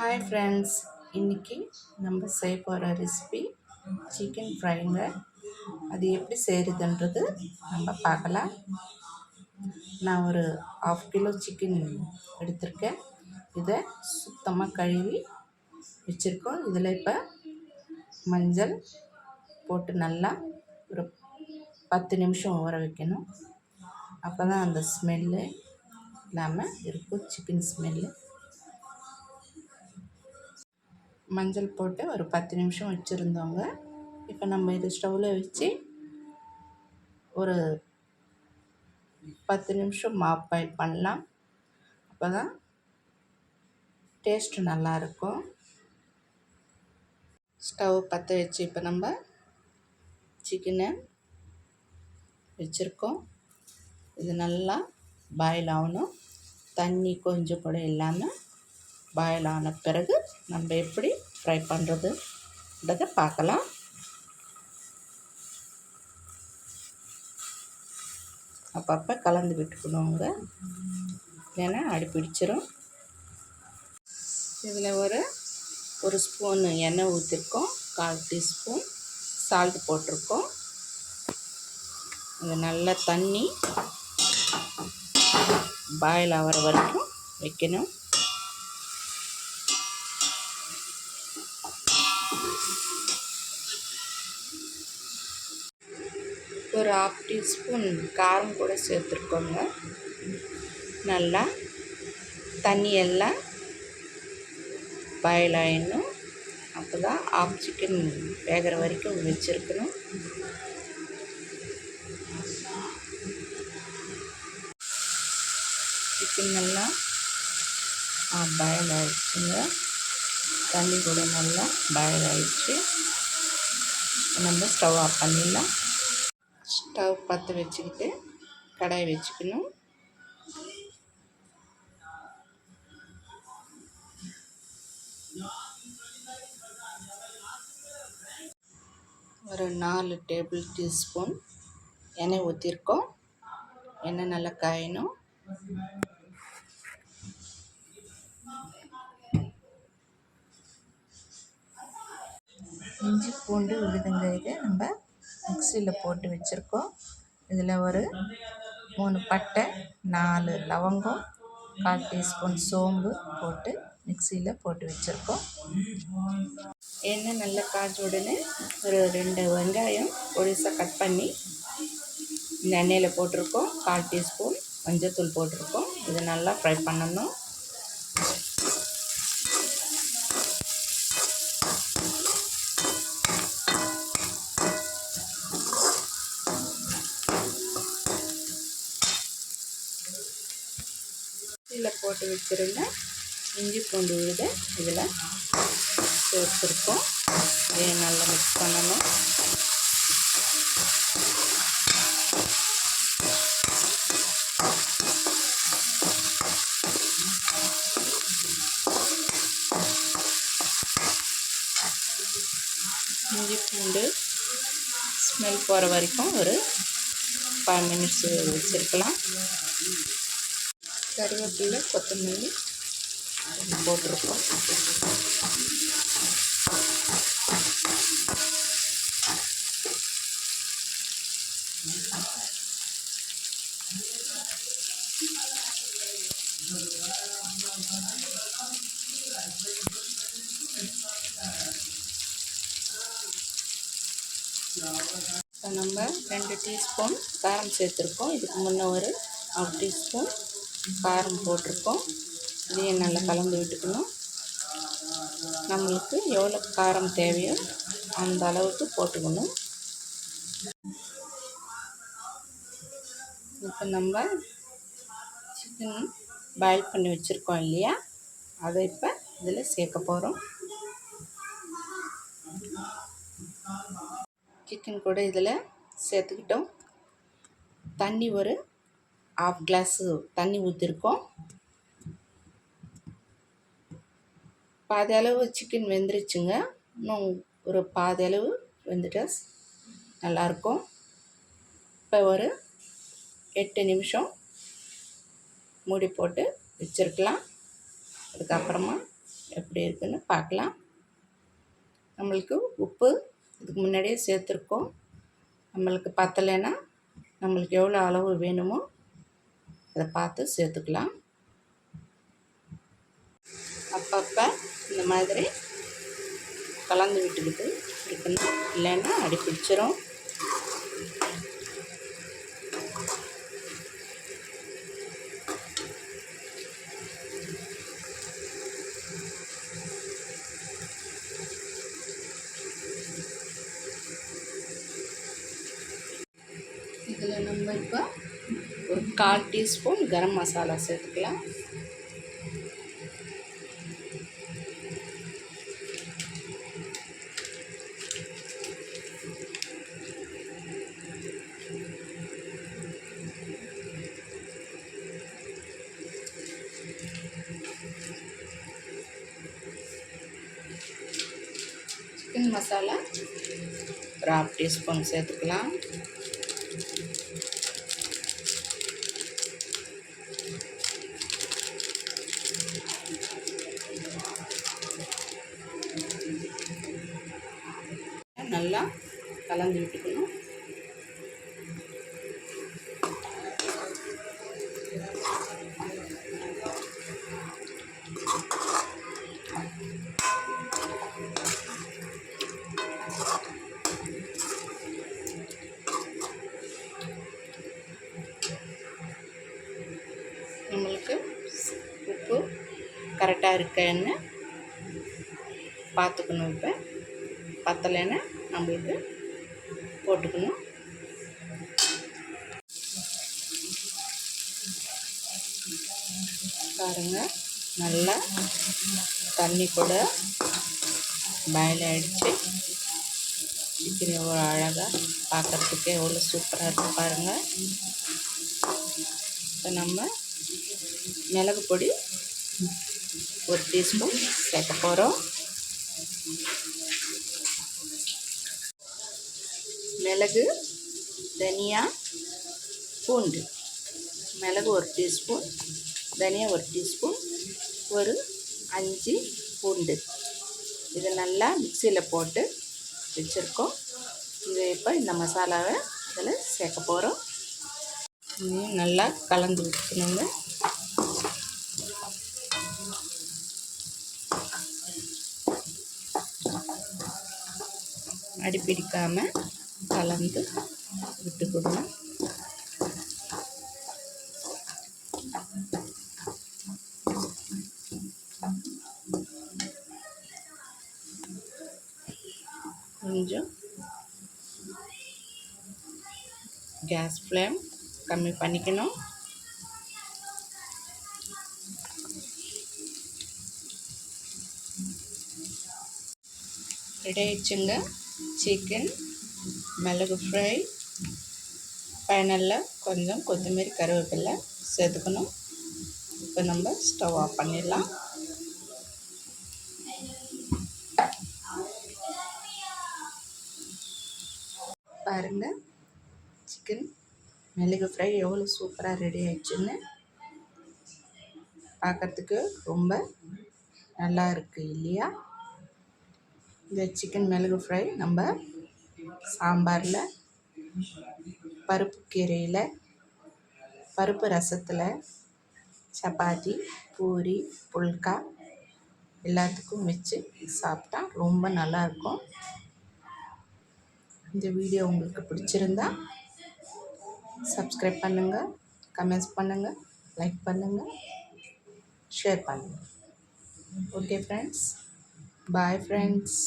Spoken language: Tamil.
ஹாய் ஃப்ரெண்ட்ஸ், இன்றைக்கி நம்ம செய்ய போகிற ரெசிபி சிக்கன் ஃப்ரைங்க. அது எப்படி செய்கிறதுன்றது நம்ம பார்க்கலாம். நான் ஒரு 1/2 கிலோ சிக்கன் எடுத்திருக்கேன். இதை சுத்தமாக கழுவி வச்சுருக்கோம். இதில் இப்போ மஞ்சள் போட்டு நல்லா ஒரு 10 நிமிஷம் ஊற வைக்கணும். அப்போ தான் அந்த ஸ்மெல்லு இல்லாமல் இருக்கும், சிக்கன் ஸ்மெல்லு. மஞ்சள் போட்டு ஒரு 10 நிமிஷம் வச்சுருந்தோங்க. இப்போ நம்ம இது ஸ்டவ்வில் வச்சு ஒரு 10 நிமிஷம் பாயில் பண்ணலாம். அப்போ தான் டேஸ்ட்டு நல்லாயிருக்கும். ஸ்டவ் பற்ற வச்சு இப்போ நம்ம சிக்கனை வச்சுருக்கோம். இது நல்லா பாயில் ஆகணும். தண்ணி கொஞ்சம் கூட இல்லாமல் பாயில் ஆன பிறகு நம்ம எப்படி ஃப்ரை பண்ணுறதுன்றதை பார்க்கலாம். அப்பப்போ கலந்து விட்டுக்கணுங்க, ஏன்னா அடி பிடிச்சிரும். இதில் ஒரு ஸ்பூன் எண்ணெய் ஊற்றிருக்கோம். 1/4 டீஸ்பூன் சால்ட் போட்டிருக்கோம். இது நல்லா தண்ணி பாயில் ஆகிற வரைக்கும் வைக்கணும். ஒரு 1/2 டீஸ்பூன் காரம் கூட சேர்த்துருக்கோங்க. நல்லா தண்ணி எல்லாம் பாயில் ஆகிடணும். அப்போ தான் ஆஃப் சிக்கன் வேகிற வரைக்கும் வச்சுருக்கணும். சிக்கன் நல்லா பாயில் ஆகிடுச்சுங்க. தண்ணி கூட நல்லா பாயில் ஆகிடுச்சு. நம்ம ஸ்டவ் ஆஃப் பண்ணிடலாம். ஸ்டவ் பற்ற வச்சுக்கிட்டு கடாய் வச்சுக்கணும். ஒரு 4 டேபிள் டீஸ்பூன் எண்ணெய் ஊற்றிருக்கோம். எண்ணெய் நல்லா காயணும். இஞ்சி பூண்டு விழுதுங்க. இதை நம்ம மிக்சியில் போட்டு வச்சுருக்கோம். இதில் ஒரு 3 பட்டை, 4 லவங்கம், 1/4 டீஸ்பூன் சோம்பு போட்டு மிக்சியில் போட்டு வச்சுருக்கோம். எண்ணெய் நல்லா காய்ச்ச உடனே ஒரு 2 வெங்காயம் பொடிசாக கட் பண்ணி இந்த எண்ணெயில் போட்டிருக்கோம். 1/4 டீஸ்பூன் மஞ்சள்தூள் போட்டிருக்கோம். இதை நல்லா ஃப்ரை பண்ணணும். இதில் போட்டு வச்சுருந்த இஞ்சி பூண்டு விழுதை இதில் சேர்த்துருக்கோம். இதை நல்லா மிக்ஸ் பண்ணணும். இஞ்சி பூண்டு ஸ்மெல் போகிற வரைக்கும் ஒரு 5 மினிட்ஸ் வச்சுருக்கலாம். கருவேப்பிலை, கொத்தமல்லி போட்டிருக்கோம். இப்போ நம்ம 2 டீஸ்பூன் காரம் சேர்த்துருக்கோம். இதுக்கு முன்னே ஒரு 1/2 டீஸ்பூன் காரம் போட்டிருக்கோம். இதையும் நல்லா கலந்து விட்டுக்கணும். நம்மளுக்கு எவ்வளோ காரம் தேவையோ அந்த அளவுக்கு போட்டுக்கணும். இப்போ நம்ம சிக்கன் பாயில் பண்ணி வச்சுருக்கோம் இல்லையா, அதை இப்போ இதில் சேர்க்க போகிறோம். சிக்கன் கூட இதில் சேர்த்துக்கிட்டோம். தண்ணி ஒரு 1/2 கிளாஸு தண்ணி ஊற்றிருக்கோம். பாதி அளவு சிக்கன் வெந்துருச்சுங்க. இன்னும் ஒரு பாதி அளவு வெந்துட்டா நல்லாயிருக்கும். இப்போ ஒரு 8 நிமிஷம் மூடி போட்டு வச்சுருக்கலாம். அதுக்கப்புறமா எப்படி இருக்குன்னு பார்க்கலாம். நம்மளுக்கு உப்பு இதுக்கு முன்னாடியே சேர்த்துருக்கோம். நம்மளுக்கு பத்தலைன்னா நம்மளுக்கு எவ்வளோ அளவு வேணுமோ அதை பார்த்து சேர்த்துக்கலாம். அப்பப்போ இந்த மாதிரி கலந்து விட்டுக்கிட்டு இருக்கணும், இல்லைன்னா அடி பிடிச்சிரும். இதில் நம்ம இப்போ ஒரு 1/4 டீஸ்பூன் கரம் மசாலா சேர்த்துக்கலாம். சிக்கன் மசாலா ஒரு 1/2 டீஸ்பூன் சேர்த்துக்கலாம். நல்லா கலந்து விட்டுக்கணும். நம்மளுக்கு உப்பு கரெக்டாக இருக்கேன்னு பார்த்துக்கணும். இப்போ பத்தலைன்னு நம்மளுக்கு போட்டுக்கணும். பாருங்கள், நல்லா தண்ணி கூட பாயில் ஆகிடுச்சு. சிக்கன் எவ்வளோ அழகாக பார்க்குறதுக்கு எவ்வளோ சூப்பராக இருக்குது பாருங்கள். இப்போ நம்ம மிளகு பொடி 1 டீஸ்பூன் சேர்க்க போகிறோம். மிளகு, தனியா, பூண்டு. மிளகு 1 டீஸ்பூன், தனியா 1 டீஸ்பூன், ஒரு 5 பூண்டு. இதை நல்லா மிக்சியில் போட்டு வச்சுருக்கோம். இது இப்போ இந்த மசாலாவை இதில் சேர்க்க போகிறோம். நல்லா கலந்து விட்டுக்கணுங்க. அடிப்பிடிக்காமல் கலந்து விட்டுக்கணும். கொஞ்சம் கேஸ் ஃப்ளேம் கம்மி பண்ணிக்கணும். ரெடி ஆயிடுச்சுங்க சிக்கன் மிளகு ஃப்ரை. ஃபைனலில் கொஞ்சம் கொத்தமல்லி கருவேப்பிலை சேர்த்துக்கணும். இப்போ நம்ம ஸ்டவ் ஆஃப் பண்ணிடலாம். பாருங்கள், சிக்கன் மிளகு ஃப்ரை எவ்வளோ சூப்பராக ரெடி ஆயிடுச்சுன்னு. பார்க்குறதுக்கு ரொம்ப நல்லா இருக்குது இல்லையா? இந்த சிக்கன் மிளகு ஃப்ரை நம்ம சாம்பாரில், பருப்பு கீரையில், பருப்பு ரசத்தில், சப்பாத்தி, பூரி, புல்கா எல்லாத்துக்கும் வச்சு சாப்பிட்டா ரொம்ப நல்லாயிருக்கும். இந்த வீடியோ உங்களுக்கு பிடிச்சிருந்தா சப்ஸ்கிரைப் பண்ணுங்கள், கமெண்ட்ஸ் பண்ணுங்கள், லைக் பண்ணுங்கள், ஷேர் பண்ணுங்கள். Okay friends, bye friends.